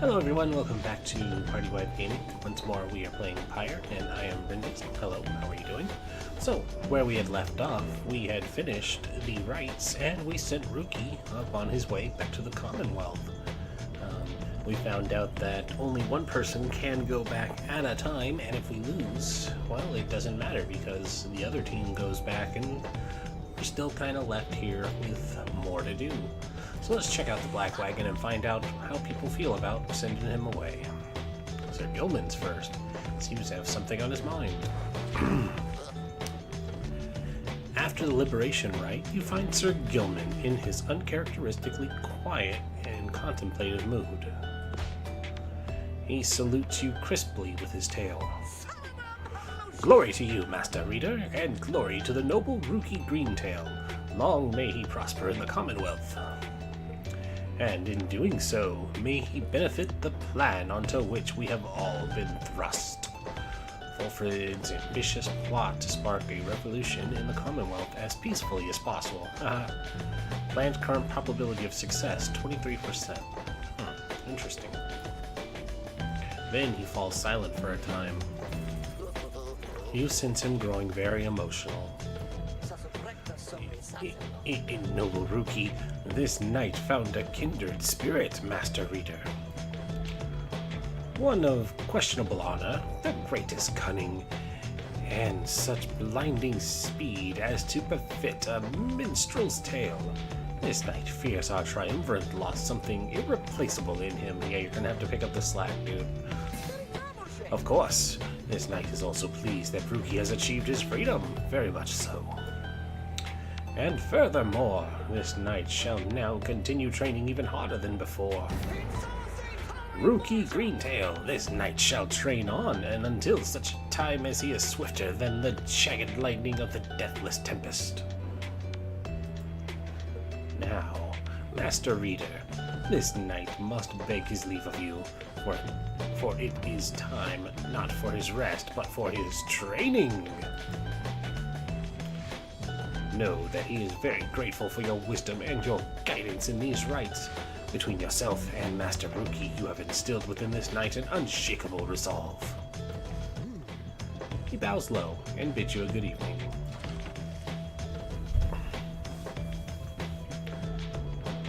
Hello everyone, welcome back to Partywide Gaming. Once more we are playing Pyre, and I am Rites. Hello, how are you doing? So, where we had left off, we had finished the rites, and we sent Rukey up on his way back to the Commonwealth. We found out that only one person can go back at a time, and if we lose, well, it doesn't matter because the other team goes back and we're still kind of left here with more to do. So let's check out the Black Wagon and find out how people feel about sending him away. Sir Gilman's first. Seems to have something on his mind. After the Liberation Rite, you find Sir Gilman in his uncharacteristically quiet and contemplative mood. He salutes you crisply with his tail. Glory to you, Master Reader, and glory to the noble Rukey Greentail. Long may he prosper in the Commonwealth. And in doing so, may he benefit the plan onto which we have all been thrust. Fulfred's ambitious plot to spark a revolution in the Commonwealth as peacefully as possible. Plan's current probability of success, 23%. Interesting. Then he falls silent for a time. You sense him growing very emotional. Noble Rukey, this knight found a kindred spirit, Master Reader. One of questionable honor, the greatest cunning, and such blinding speed as to befit a minstrel's tale. This knight fears our triumvirate lost something irreplaceable in him. Yeah, you're gonna have to pick up the slack, dude. Of course, this knight is also pleased that Rukey has achieved his freedom, very much so. And furthermore, this knight shall now continue training even harder than before. Rukey Greentail, this knight shall train on, and until such time as he is swifter than the jagged lightning of the deathless tempest. Now, Master Reader, this knight must beg his leave of you, for it is time not for his rest, but for his training. Know that he is very grateful for your wisdom and your guidance in these rites. Between yourself and Master Rukey, you have instilled within this knight an unshakable resolve. He bows low and bids you a good evening.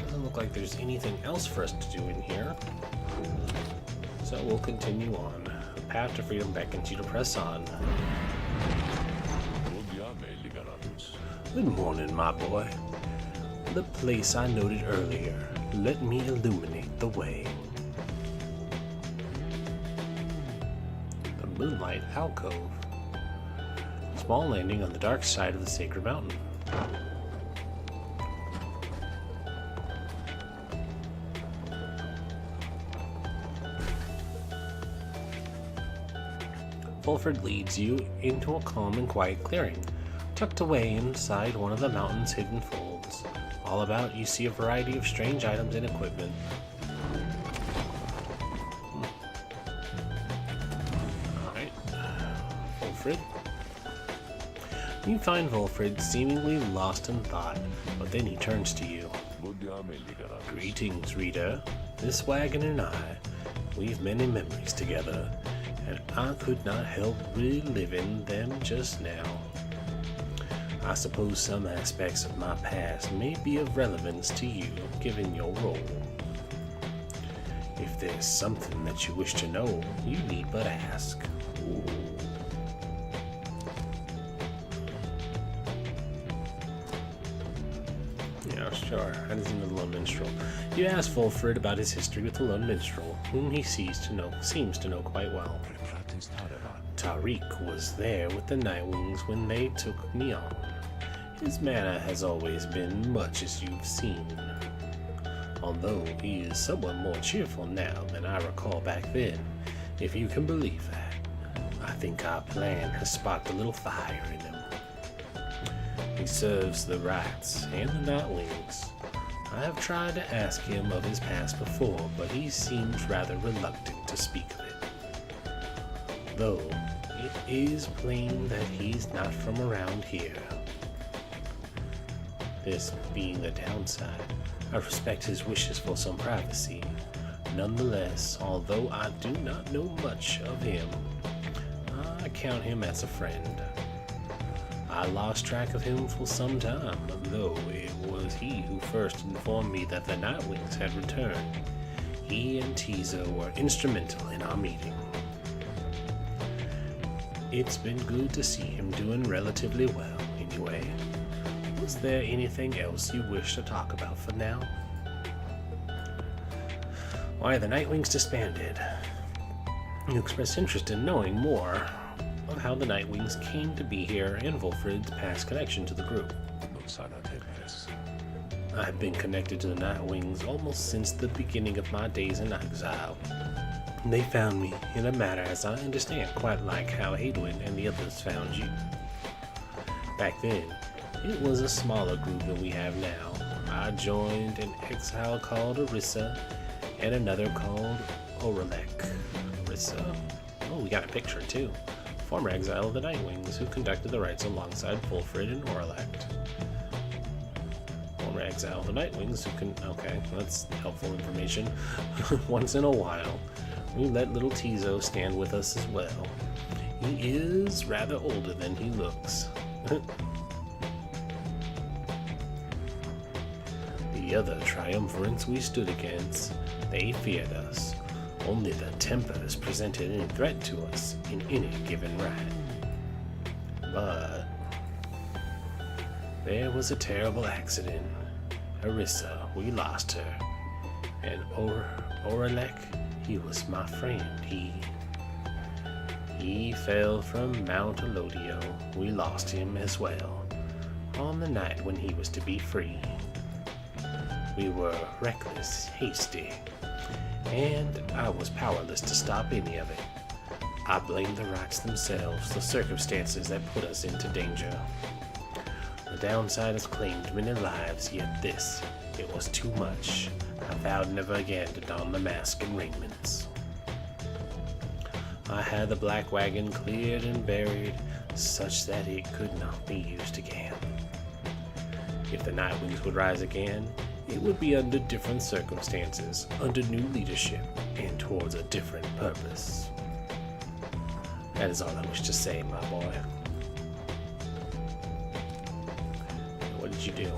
Doesn't look like there's anything else for us to do in here. So we'll continue on. The path to freedom beckons you to press on. Good morning, my boy. The place I noted earlier. Let me illuminate the way. The Moonlight Alcove. Small landing on the dark side of the Sacred Mountain. Fulfred leads you into a calm and quiet clearing, tucked away inside one of the mountain's hidden folds. All about, you see a variety of strange items and equipment. Alright. Fulfred. You find Fulfred seemingly lost in thought, but then he turns to you. Greetings, Reader. This wagon and I, we've many memories together, and I could not help reliving them just now. I suppose some aspects of my past may be of relevance to you, given your role. If there's something that you wish to know, you need but ask. Ooh. Yeah, sure. How does he know the Lone Minstrel? You ask Fulfred about his history with the Lone Minstrel, whom he seems to know quite well. Tariq was there with the Nightwings when they took me on. His manner has always been much as you've seen, although he is somewhat more cheerful now than I recall back then, if you can believe that. I think our plan has sparked a little fire in him. He serves the Rites and the Nightwings. I have tried to ask him of his past before, but he seems rather reluctant to speak of it. Though it is plain that he's not from around here. This being the downside, I respect his wishes for some privacy. Nonetheless, although I do not know much of him, I count him as a friend. I lost track of him for some time, though it was he who first informed me that the Nightwings had returned. He and Tizo were instrumental in our meeting. It's been good to see him doing relatively well, anyway. Was there anything else you wish to talk about for now? Why, the Nightwings disbanded. You expressed interest in knowing more of how the Nightwings came to be here and Wolfred's past connection to the group. I've been connected to the Nightwings almost since the beginning of my days in exile. They found me in a manner, as I understand, quite like how Hadwin and the others found you. Back then, it was a smaller group than we have now. I joined an exile called Orissa and another called Oralek. Orissa? Oh, we got a picture too. Former exile of the Nightwings who conducted the rites alongside Wolfred and Oralek. Former exile of the Nightwings who can... Okay, that's helpful information. Once in a while, we let little Tizo stand with us as well. He is rather older than he looks. The other triumvirates we stood against, they feared us. Only the Tempers presented any threat to us in any given rite. But there was a terrible accident. Orissa, we lost her. And Oralek, he was my friend. He fell from Mount Elodio. We lost him as well, on the night when he was to be free. We were reckless, hasty, and I was powerless to stop any of it. I blame the rites themselves, the circumstances that put us into danger. The downside has claimed many lives, yet this, it was too much. I vowed never again to don the mask and raiments. I had the black wagon cleared and buried, such that it could not be used again. If the Nightwings would rise again, it would be under different circumstances, under new leadership, and towards a different purpose. That is all I wish to say, my boy. What did you do?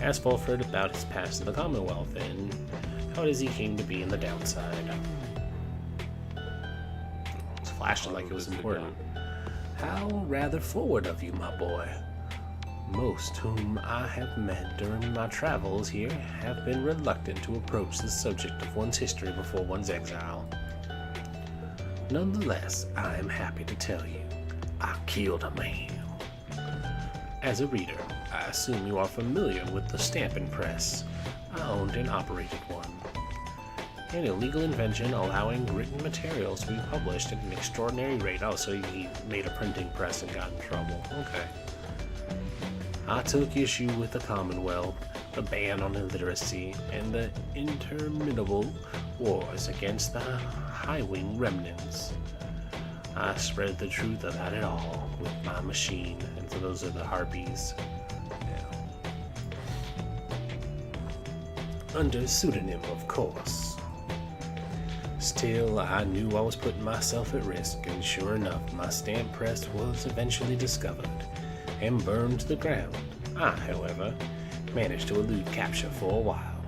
Ask Wolfred about his past in the Commonwealth, and how does he came to be in the downside? It's flashing like it was important. How rather forward of you, my boy. Most whom I have met during my travels here have been reluctant to approach the subject of one's history before one's exile. Nonetheless, I am happy to tell you, I killed a man. As a reader, I assume you are familiar with the stamping press. I owned and operated one. An illegal invention allowing written materials to be published at an extraordinary rate. Oh, so he made a printing press and got in trouble. Okay. I took issue with the Commonwealth, the ban on illiteracy, and the interminable wars against the high-wing remnants. I spread the truth about it all with my machine, and so those are the harpies. Under pseudonym, of course. Still, I knew I was putting myself at risk, and sure enough, my stamp press was eventually discovered and burned to the ground. I, however, managed to elude capture for a while.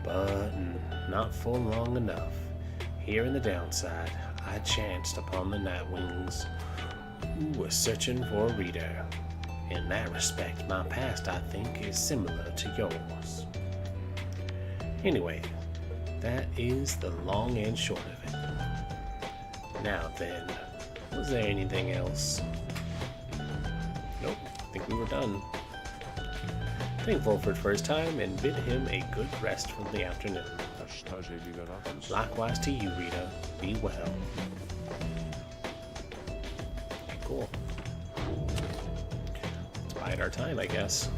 But not for long enough. Here in the downside, I chanced upon the Nightwings, who were searching for a reader. In that respect, my past, I think, is similar to yours. Anyway, that is the long and short of it. Now then, was there anything else? Nope, I think we were done. Thank Wolfred for his time and bid him a good rest from the afternoon. Likewise to you, Rita. Be well. Cool. Let's bide our time, I guess.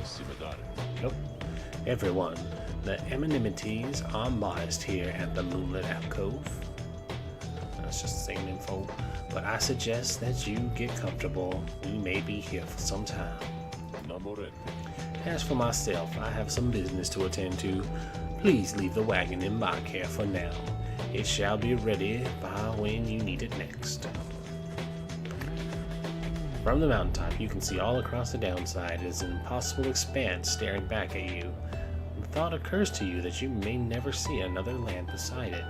Nope. Everyone, the anonymities are modest here at the Moonlit Alcove. That's just the same info. But I suggest that you get comfortable. We may be here for some time. As for myself, I have some business to attend to. Please leave the wagon in my care for now. It shall be ready by when you need it next. From the mountaintop, you can see all across the downside is an impossible expanse staring back at you. The thought occurs to you that you may never see another land beside it.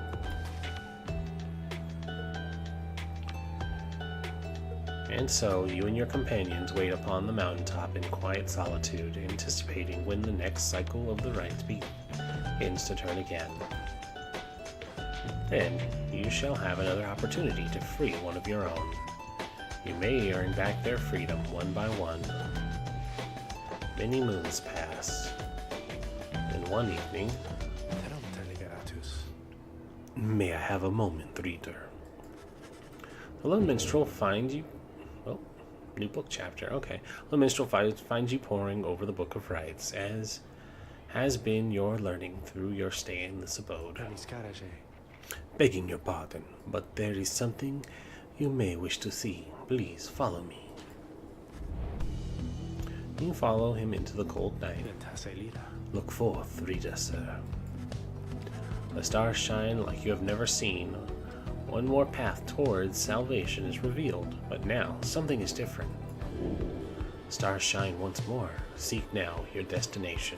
And so, you and your companions wait upon the mountaintop in quiet solitude, anticipating when the next cycle of the rites begins to turn again. Then, you shall have another opportunity to free one of your own. You may earn back their freedom one by one. Many moons pass. And one evening, may I have a moment, reader? The lone minstrel finds you. Well, new book chapter. Okay. The minstrel finds you poring over the Book of Rites, as has been your learning through your stay in this abode. Begging your pardon, but there is something you may wish to see. Please follow me. You follow him into the cold night. Look forth, reader, sir. The stars shine like you have never seen. One more path towards salvation is revealed, but now something is different. Stars shine once more. Seek now your destination.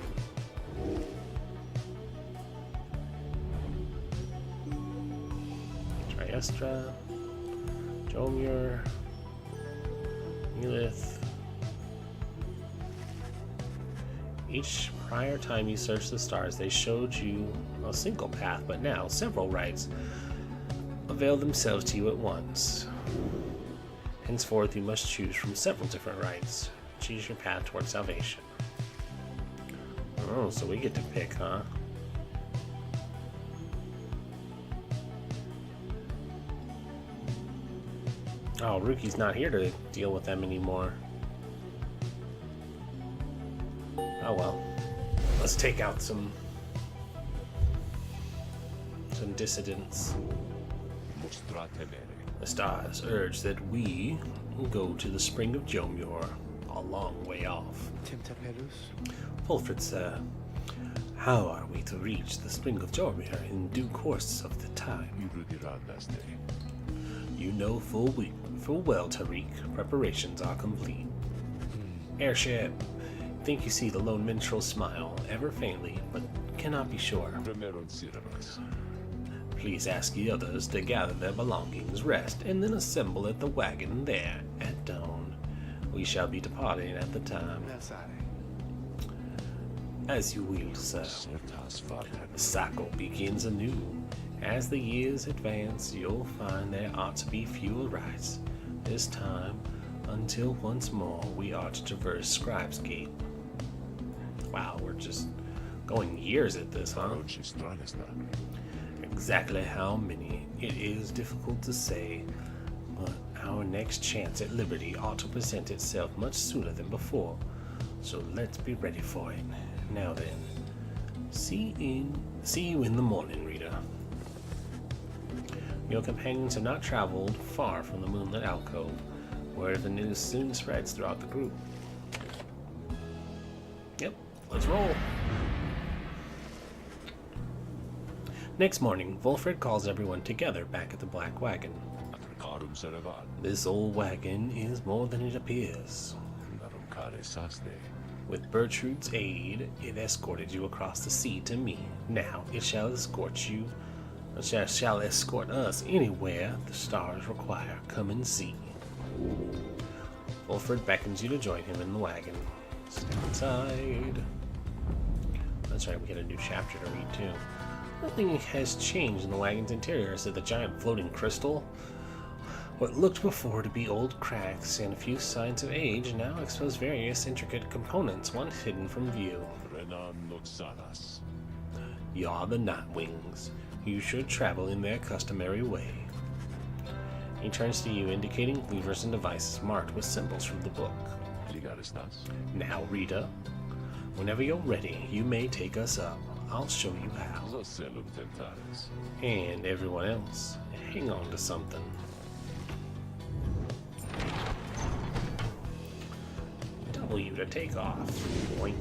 Triestra, Jomur, Elith. Each prior time you searched the stars, they showed you a single path, but now several rites avail themselves to you at once. Henceforth, you must choose from several different rites. Choose your path towards salvation. Oh, so we get to pick, huh? Oh, Rukey's not here to deal with them anymore. Oh well. Let's take out some dissidents. The stars urge that we go to the spring of Jomur, a long way off. Fulford, sir, how are we to reach the spring of Jomur in due course of the time? You know full well, Tariq. Preparations are complete. Airship. Think you see the lone minstrel smile, ever faintly, but cannot be sure. Please ask the others to gather their belongings, rest, and then assemble at the wagon there at dawn. We shall be departing at the time. As you will, sir. The cycle begins anew. As the years advance, you'll find there ought to be fewer rites. This time, until once more we are to traverse Scribe's Gate. Wow, we're just going years at this, huh? Exactly how many, it is difficult to say, but our next chance at liberty ought to present itself much sooner than before, so let's be ready for it. Now then, see you in the morning, reader. Your companions have not traveled far from the moonlit alcove, where the news soon spreads throughout the group. Yep, let's roll. Next morning, Wulfric calls everyone together back at the Black Wagon. This old wagon is more than it appears. With Bertrude's aid, it escorted you across the sea to me. Now it shall escort us anywhere the stars require. Come and see. Wulfric beckons you to join him in the wagon. Step inside. That's right, we get a new chapter to read too. Nothing has changed in the wagon's interior except the giant floating crystal. What looked before to be old cracks and a few signs of age now expose various intricate components once hidden from view. You're the Nightwings. You should travel in their customary way. He turns to you, indicating levers and devices marked with symbols from the book. Now, Rita, whenever you're ready, you may take us up. I'll show you how. And everyone else, hang on to something. W to take off. Boink.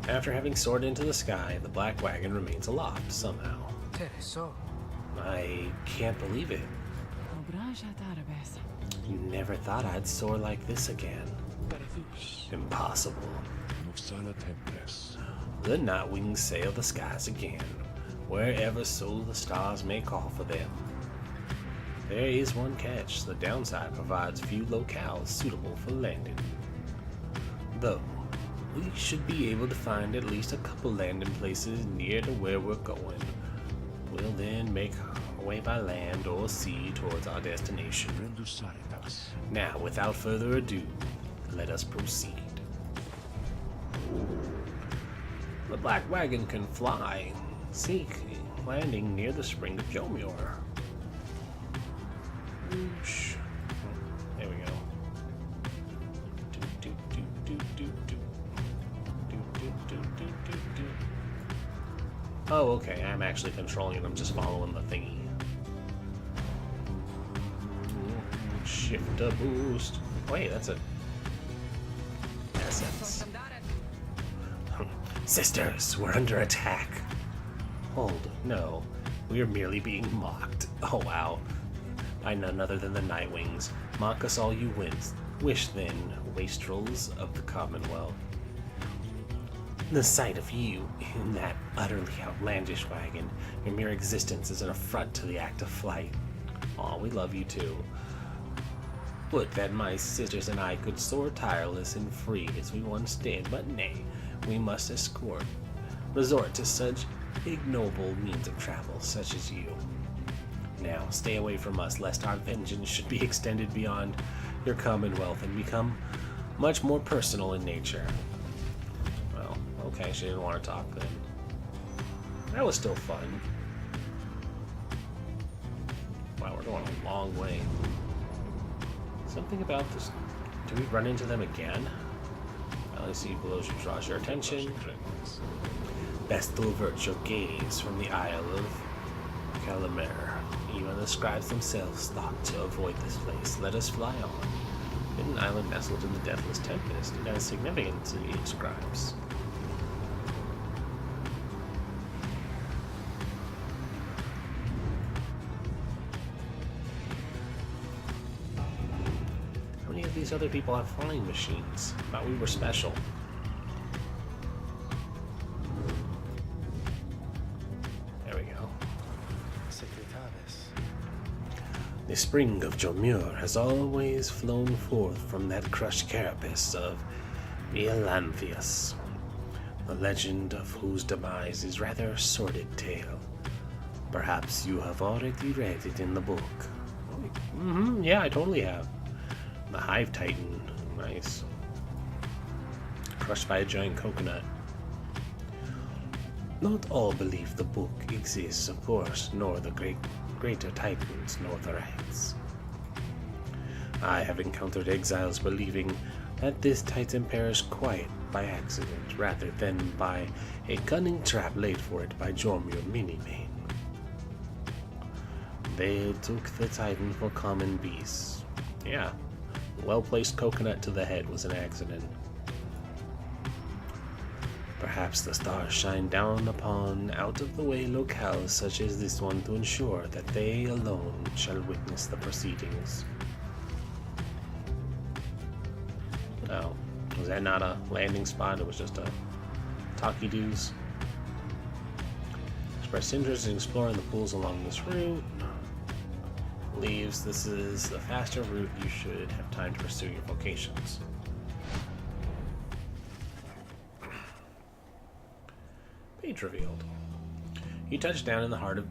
After having soared into the sky, the black wagon remains aloft somehow. I can't believe it. Never thought I'd soar like this again. Impossible. The Nightwings sail the skies again, wherever so the stars may call for them. There is one catch. The downside provides few locales suitable for landing. Though, we should be able to find at least a couple landing places near to where we're going. We'll then make our way by land or sea towards our destination. Now, without further ado, let us proceed. The black wagon can fly, seek landing near the spring of Jomur. Whoosh. There we go. Oh, okay, I'm actually controlling it, I'm just following the thingy. Shift to boost. Wait, that's a... Essence. Sisters, we're under attack. Hold, no. We are merely being mocked. Oh, wow. By none other than the Nightwings. Mock us all you wish then, wastrels of the Commonwealth. The sight of you in that utterly outlandish wagon, your mere existence is an affront to the act of flight. Aw, we love you too. Would that my sisters and I could soar tireless and free as we once did, but nay, we must resort to such ignoble means of travel, such as you. Now, stay away from us, lest our vengeance should be extended beyond your commonwealth and become much more personal in nature. Well, okay, she didn't want to talk then. That was still fun. Wow, we're going a long way. Something about this. Do we run into them again? I see below you draws your attention. Best to avert your gaze from the Isle of Calamere. Even the scribes themselves thought to avoid this place. Let us fly on. Hidden island nestled in the deathless tempest. It has significance to the scribes. How many of these other people have flying machines? Thought we were special. The spring of Jomur has always flown forth from that crushed carapace of Eolanthius, the legend of whose demise is rather a sordid tale. Perhaps you have already read it in the book. Yeah, I totally have. The Hive Titan, nice. Crushed by a giant coconut. Not all believe the book exists, of course, nor the greater titans, nor the Rites. I have encountered exiles believing that this titan perished quite by accident, rather than by a cunning trap laid for it by Jomur Minimane. They took the titan for common beasts. Yeah, well-placed coconut to the head was an accident. Perhaps the stars shine down upon out-of-the-way locales such as this one to ensure that they alone shall witness the proceedings. Oh, was that not a landing spot? It was just a talkie-doos. Express interest in exploring the pools along this route. Believes this is the faster route. You should have time to pursue your vocations. Page revealed. You touch down in the heart of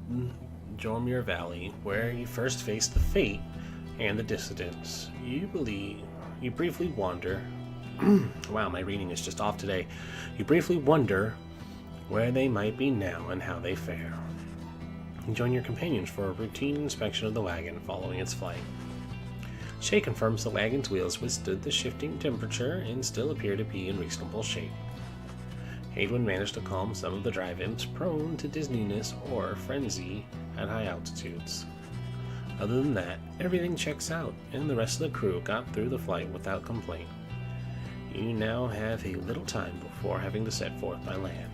Jomur Valley, where you first face the Fate and the Dissidents. You briefly wonder. Wow, my reading is just off today. You briefly wonder where they might be now and how they fare. You join your companions for a routine inspection of the wagon following its flight. Shay confirms the wagon's wheels withstood the shifting temperature and still appear to be in reasonable shape. Hadwin managed to calm some of the drive imps prone to dizziness or frenzy at high altitudes. Other than that, everything checks out, and the rest of the crew got through the flight without complaint. You now have a little time before having to set forth by land.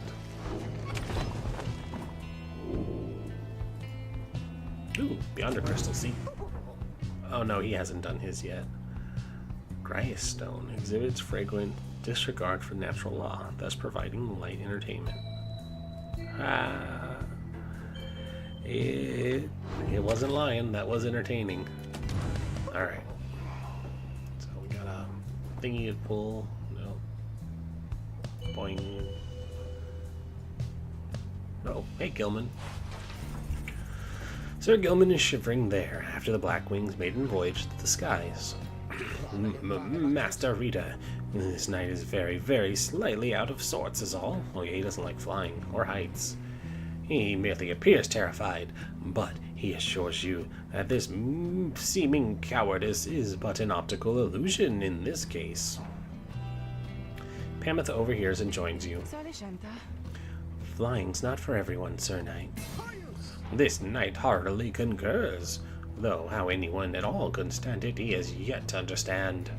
Ooh, beyond a crystal sea. Oh no, he hasn't done his yet. Grass stone exhibits fragrant disregard for natural law, thus providing light entertainment. It wasn't lying, that was entertaining. Alright. So we got a thingy to pull. No. Boing. Oh, hey Gilman. Sir Gilman is shivering there after the Black Wing's maiden voyage to the skies. Master Rita, this knight is very, very slightly out of sorts is all. Oh yeah, he doesn't like flying, or heights. He merely appears terrified, but he assures you that this seeming cowardice is but an optical illusion in this case. Pamitha overhears and joins you. Flying's not for everyone, Sir Knight. This knight heartily concurs, though how anyone at all can stand it he has yet to understand.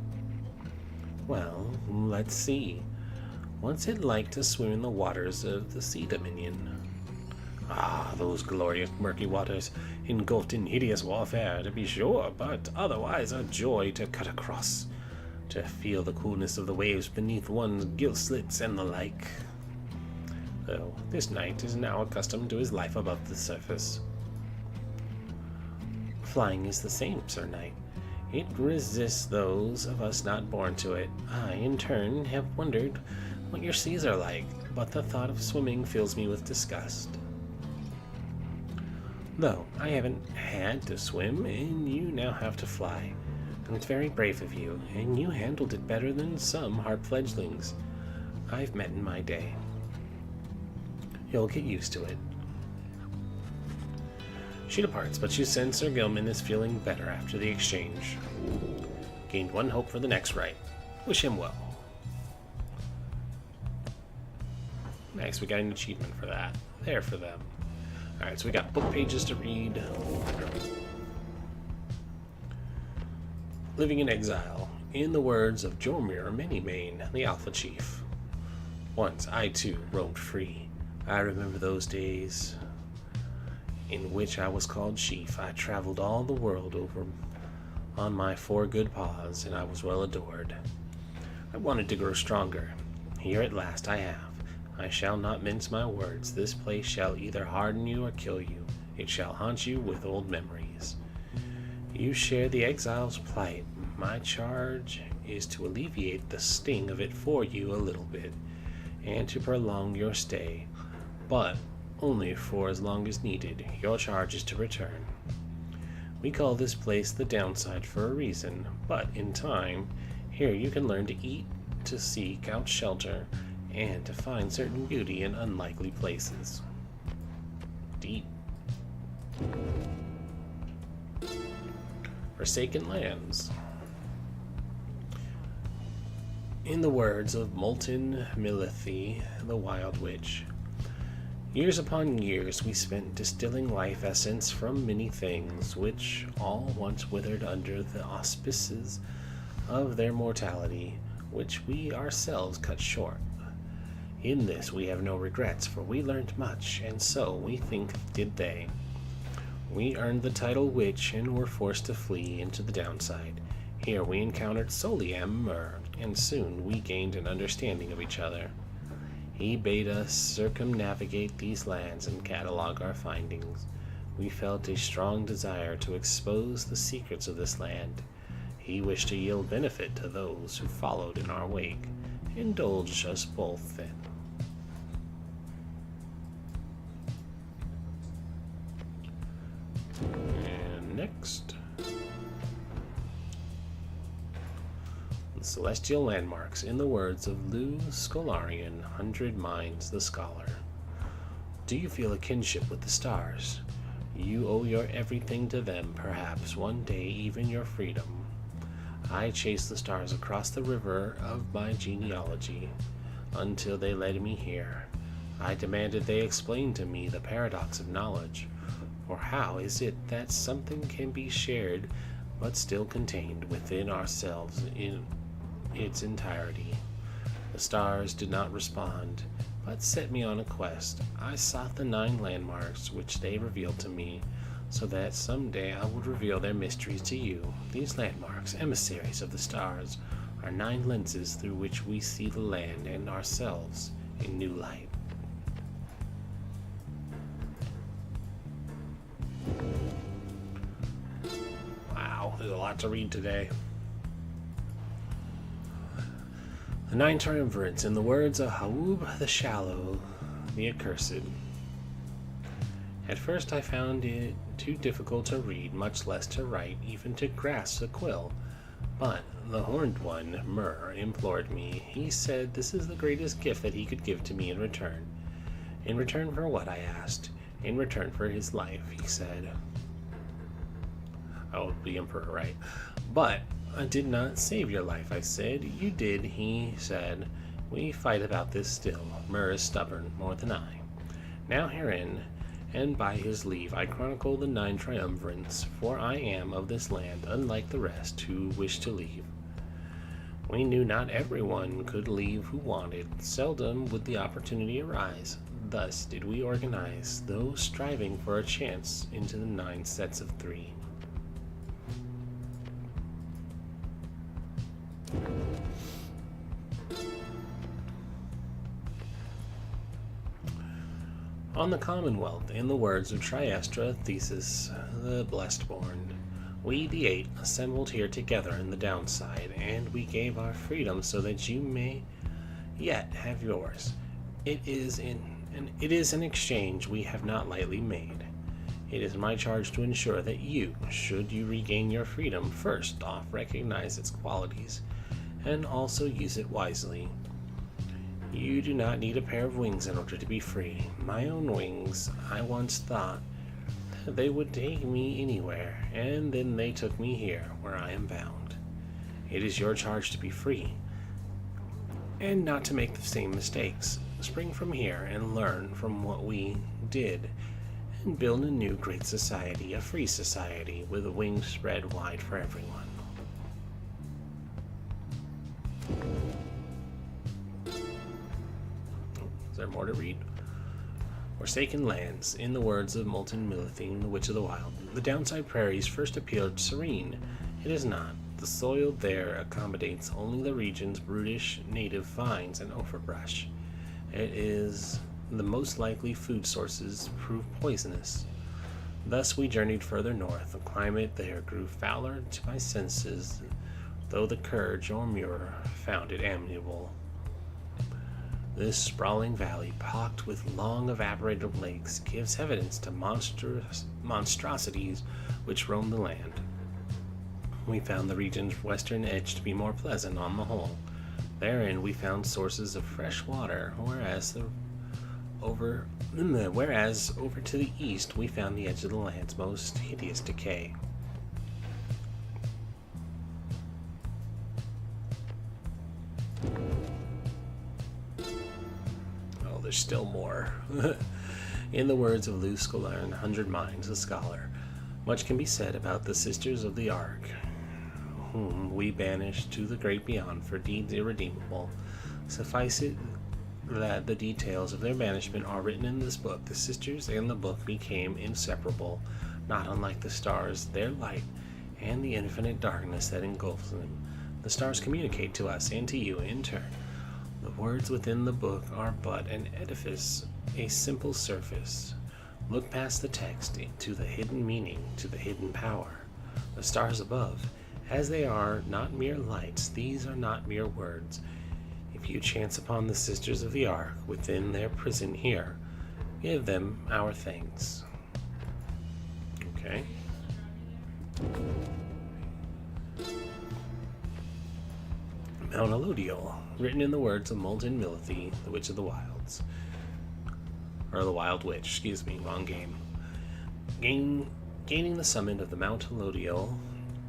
Well, let's see. What's it like to swim in the waters of the Sea Dominion? Ah, those glorious murky waters, engulfed in hideous warfare, to be sure, but otherwise a joy to cut across, to feel the coolness of the waves beneath one's gill slits and the like. Though this knight is now accustomed to his life above the surface. Flying is the same, Sir Knight. It resists those of us not born to it. I, in turn, have wondered what your seas are like, but the thought of swimming fills me with disgust. Though I haven't had to swim, and you now have to fly. And it's very brave of you, and you handled it better than some hard fledglings I've met in my day. You'll get used to it. She departs, but you sense Sir Gilman is feeling better after the exchange. Gained one hope for the next rite. Wish him well. Nice, we got an achievement for that. There for them. Alright, so we got book pages to read. Living in exile. In the words of Jormir Manymane, the Alpha Chief. Once I too roamed free. I remember those days in which I was called chief. I traveled all the world over on my 4 good paws, and I was well adored. I wanted to grow stronger. Here at last I have. I shall not mince my words. This place shall either harden you or kill you. It shall haunt you with old memories. You share the exile's plight. My charge is to alleviate the sting of it for you a little bit, and to prolong your stay. But only for as long as needed. Your charge is to return. We call this place the downside for a reason, but in time, here you can learn to eat, to seek out shelter, and to find certain beauty in unlikely places. Deep. Forsaken lands. In the words of Molten Milithi, the Wild Witch, years upon years we spent distilling life essence from many things, which all once withered under the auspices of their mortality, which we ourselves cut short. In this we have no regrets, for we learned much, and so, we think, did they. We earned the title Witch, and were forced to flee into the downside. Here we encountered Soliam Mur, and soon we gained an understanding of each other. He bade us circumnavigate these lands and catalog our findings. We felt a strong desire to expose the secrets of this land. He wished to yield benefit to those who followed in our wake. Indulge us both, then. And next. The Celestial Landmarks, in the words of Lou Scolarian, 100 Minds the Scholar. Do you feel a kinship with the stars? You owe your everything to them, perhaps one day even your freedom. I chased the stars across the river of my genealogy, until they led me here. I demanded they explain to me the paradox of knowledge, for how is it that something can be shared but still contained within ourselves in its entirety? stars did not respond, but set me on a quest. I sought the 9 landmarks which they revealed to me, so that someday I would reveal their mysteries to you. These landmarks, emissaries of the stars, are 9 lenses through which we see the land and ourselves in new light. Wow, there's a lot to read today. The 9 triumvirates, in the words of Haub the Shallow, the Accursed. At first I found it too difficult to read, much less to write, even to grasp the quill. But the horned one, Myr, implored me. He said this is the greatest gift that he could give to me in return. In return for what, I asked. In return for his life, he said. Oh, the Emperor, right. But I did not save your life, I said. You did, he said. We fight about this still. Myr is stubborn, more than I. Now herein, and by his leave, I chronicle the 9 triumvirates, for I am of this land, unlike the rest who wish to leave. We knew not everyone could leave who wanted. Seldom would the opportunity arise. Thus did we organize, those striving for a chance into the 9 sets of 3. On the Commonwealth, in the words of Triestra Thesis, the Blessed-born, we, the 8, assembled here together in the downside, and we gave our freedom so that you may yet have yours. It is an exchange we have not lightly made. It is my charge to ensure that you, should you regain your freedom, first off recognize its qualities, and also use it wisely. You do not need a pair of wings in order to be free. My own wings, I once thought they would take me anywhere, and then they took me here, where I am bound. It is your charge to be free, and not to make the same mistakes. Spring from here and learn from what we did, and build a new great society, a free society, with the wings spread wide for everyone. Is there more to read? Forsaken lands, in the words of Molten Millithine, the Witch of the Wild. The downside prairies first appeared serene. It is not. The soil there accommodates only the region's brutish native vines and overbrush. It is the most likely food sources prove poisonous. Thus we journeyed further north. The climate there grew fouler to my senses, though the Kurge or Muir found it amiable. This sprawling valley, pocked with long evaporated lakes, gives evidence to monstrosities which roam the land. We found the region's western edge to be more pleasant on the whole. Therein we found sources of fresh water, whereas over to the east we found the edge of the land's most hideous decay. There's still more. In the words of Lou Scolaren, 100 Minds, a scholar, much can be said about the Sisters of the Ark, whom we banished to the great beyond for deeds irredeemable. Suffice it that the details of their banishment are written in this book. The sisters and the book became inseparable, not unlike the stars, their light, and the infinite darkness that engulfs them. The stars communicate to us and to you in turn. The words within the book are but an edifice, a simple surface. Look past the text into the hidden meaning, to the hidden power. The stars above, as they are not mere lights, these are not mere words. If you chance upon the Sisters of the Ark within their prison here, give them our thanks. Okay. Mount Elodial, written in the words of Molten Millithine, the Witch of the Wilds. Or the Wild Witch, excuse me, wrong game. Gaining the summit of the Mount Elodial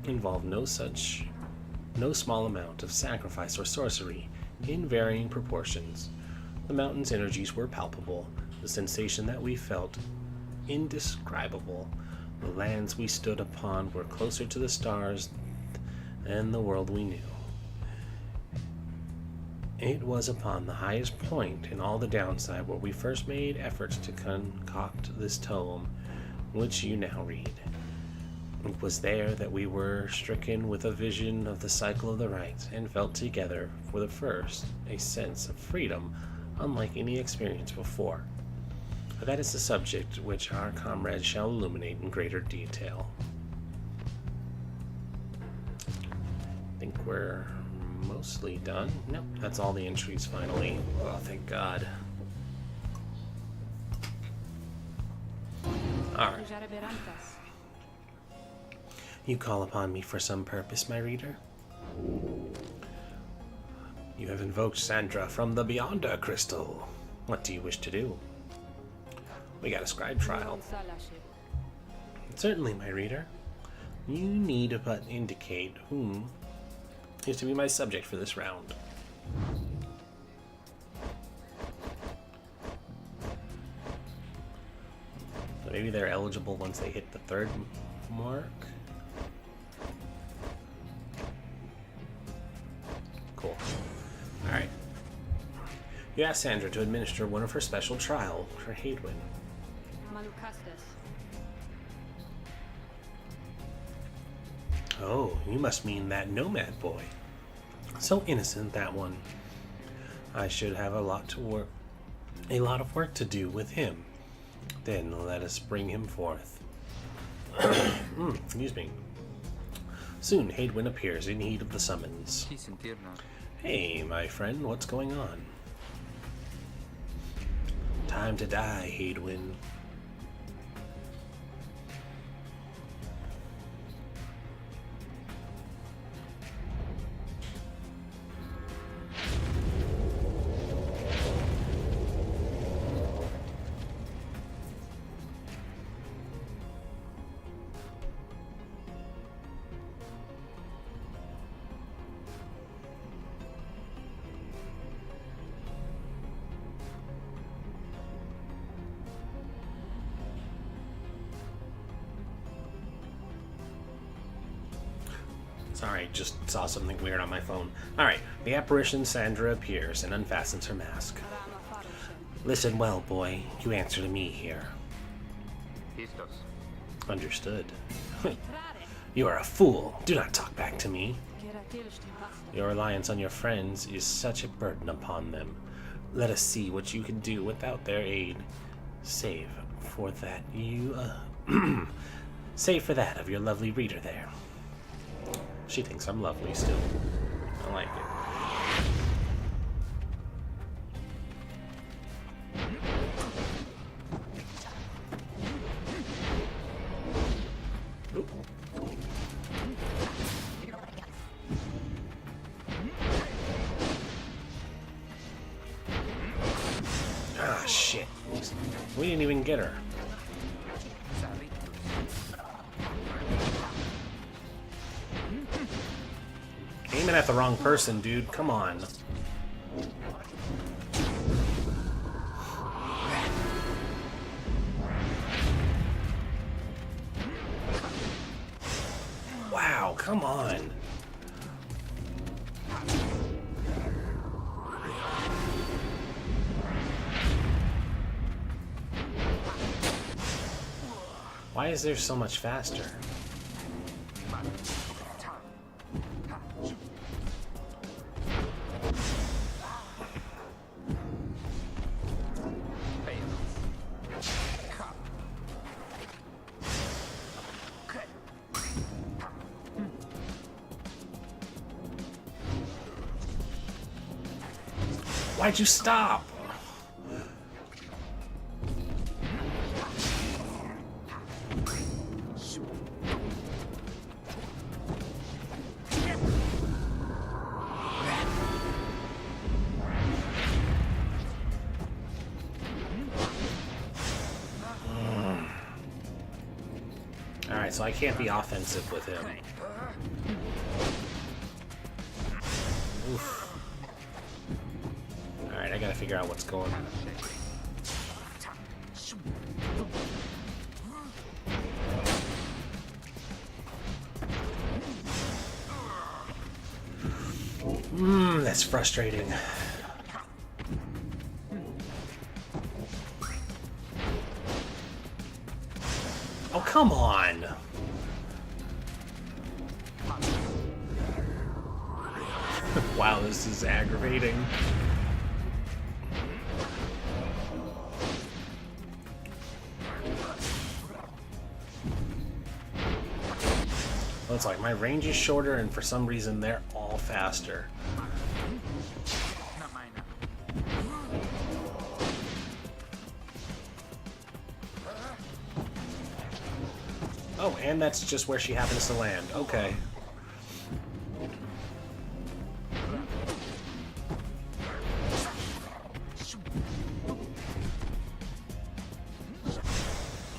involved no small amount of sacrifice or sorcery, in varying proportions. The mountain's energies were palpable, the sensation that we felt indescribable. The lands we stood upon were closer to the stars than the world we knew. It was upon the highest point in all the downside where we first made efforts to concoct this tome, which you now read. It was there that we were stricken with a vision of the cycle of the rites and felt together, for the first, a sense of freedom unlike any experience before. But that is the subject which our comrades shall illuminate in greater detail. I think we're mostly done. Nope, that's all the entries finally. Oh, thank God. Alright. You call upon me for some purpose, my reader? You have invoked Sandra from the Beyonder Crystal. What do you wish to do? We got a scribe trial. Certainly, my reader. You need but indicate whom is to be my subject for this round. So maybe they're eligible once they hit the 3rd mark. Cool. Alright. You asked Sandra to administer one of her special trial for Hadwin. Oh, you must mean that nomad boy. So innocent, that one. I should have a lot of work to do with him. Then let us bring him forth. Excuse me. Soon Hadwin appears in heed of the summons. Hey, my friend, what's going on? Time to die, Hadwin. Sorry, just saw something weird on my phone. Alright, the apparition Sandra appears and unfastens her mask. Listen well, boy. You answer to me here. Understood. You are a fool. Do not talk back to me. Your reliance on your friends is such a burden upon them. Let us see what you can do without their aid. Save for that save for that of your lovely reader there. She thinks I'm lovely still. I like it. Oop. Ah, shit. We didn't even get her. Aiming at the wrong person, dude. Come on. Wow, come on. Why is there so much faster? Why'd you stop? Alright, so I can't be offensive with him. Oof. Alright, I gotta figure out what's going on. That's frustrating. Oh, come on! Wow, this is aggravating. Well, it's like my range is shorter, and for some reason they're all faster. Oh, and that's just where she happens to land. Okay.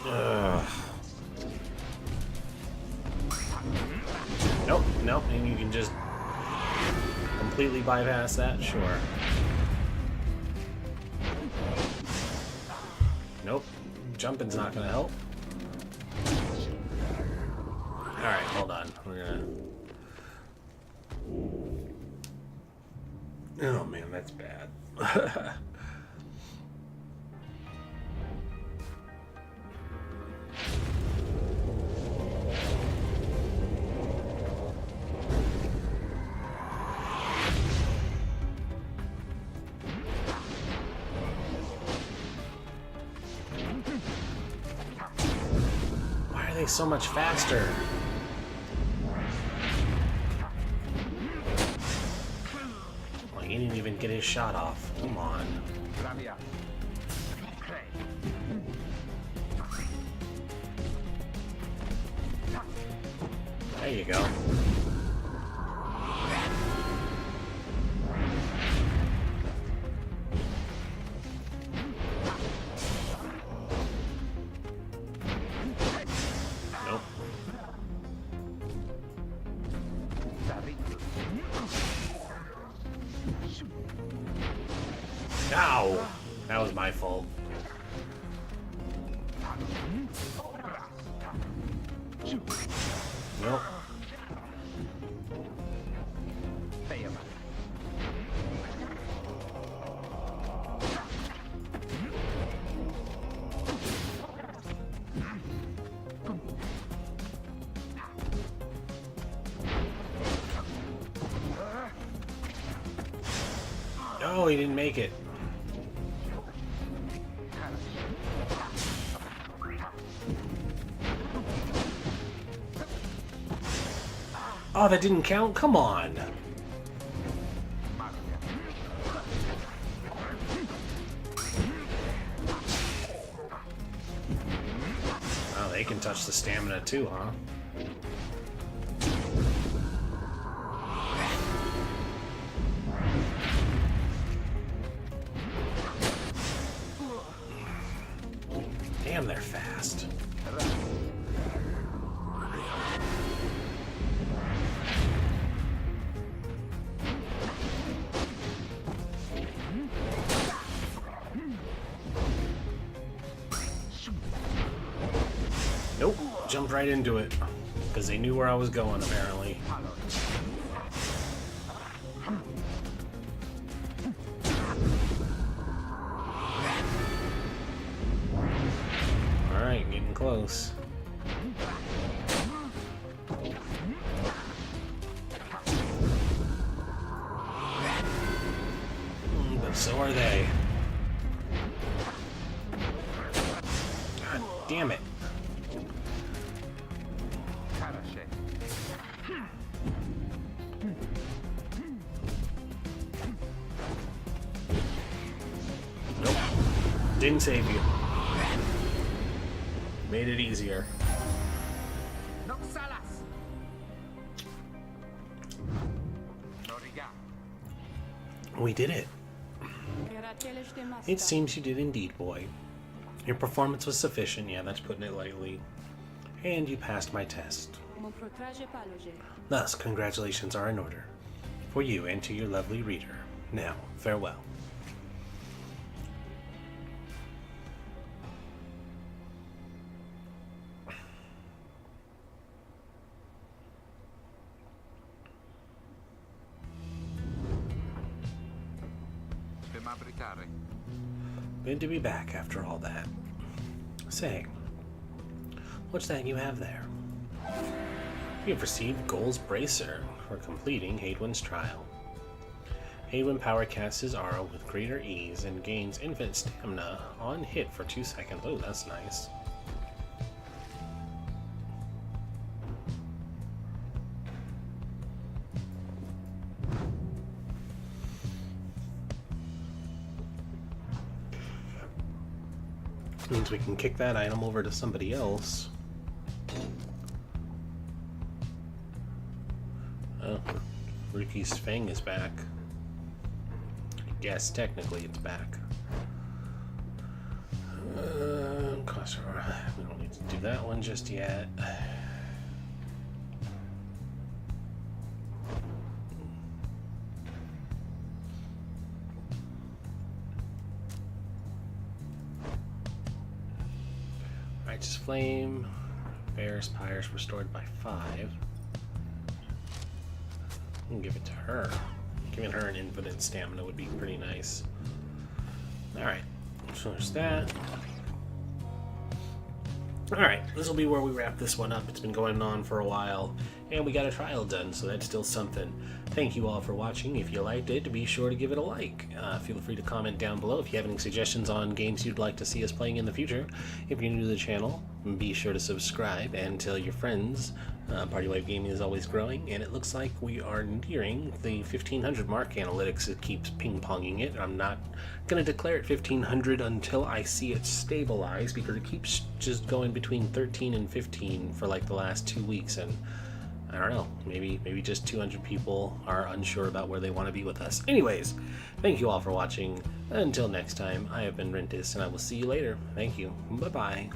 Ugh. Nope, nope, and you can just completely bypass that? Sure. Nope, jumping's not gonna help. Alright, hold on. We're gonna... Oh man, that's bad. Why are they so much faster? He didn't even get his shot off. Come on. There you go. Nope. Ow! That was my fault. Nope. No, he didn't make it. Oh, that didn't count? Come on. Oh, they can touch the stamina too, huh? Damn, they're fast. Nope, jumped right into it because they knew where I was going, apparently. Alright, getting close. But so are they. God damn it. Nope. Didn't save you. Made it easier. We did it. It seems you did indeed, boy. Your performance was sufficient, yeah, that's putting it lightly. And you passed my test. Thus, congratulations are in order. For you and to your lovely reader. Now, farewell. Good to be back after all that. Say, What's that you have there? You have received Goal's Bracer for completing Hadwin's trial. Hadwin power casts his aura with greater ease and gains infinite stamina on hit for 2 seconds. Oh, that's nice. Means we can kick that item over to somebody else. Oh, Rukey's Fang is back. I guess technically it's back. We don't need to do that one just yet. Righteous Flame. Pyre's restored by 5. We can give it to her. Giving her an infinite stamina would be pretty nice. Alright, so there's that. Alright, this will be where we wrap this one up. It's been going on for a while, and we got a trial done, so that's still something. Thank you all for watching. If you liked it, be sure to give it a like. Feel free to comment down below if you have any suggestions on games you'd like to see us playing in the future. If you're new to the channel, be sure to subscribe and tell your friends. Party Wave Gaming is always growing, and it looks like we are nearing the 1500 mark. Analytics, it keeps ping-ponging it. I'm not going to declare it 1500 until I see it stabilize, because it keeps just going between 13 and 15 for like the last 2 weeks, and I don't know, maybe just 200 people are unsure about where they want to be with us. Anyways, thank you all for watching. Until next time, I have been Rites, and I will see you later. Thank you. Bye-bye.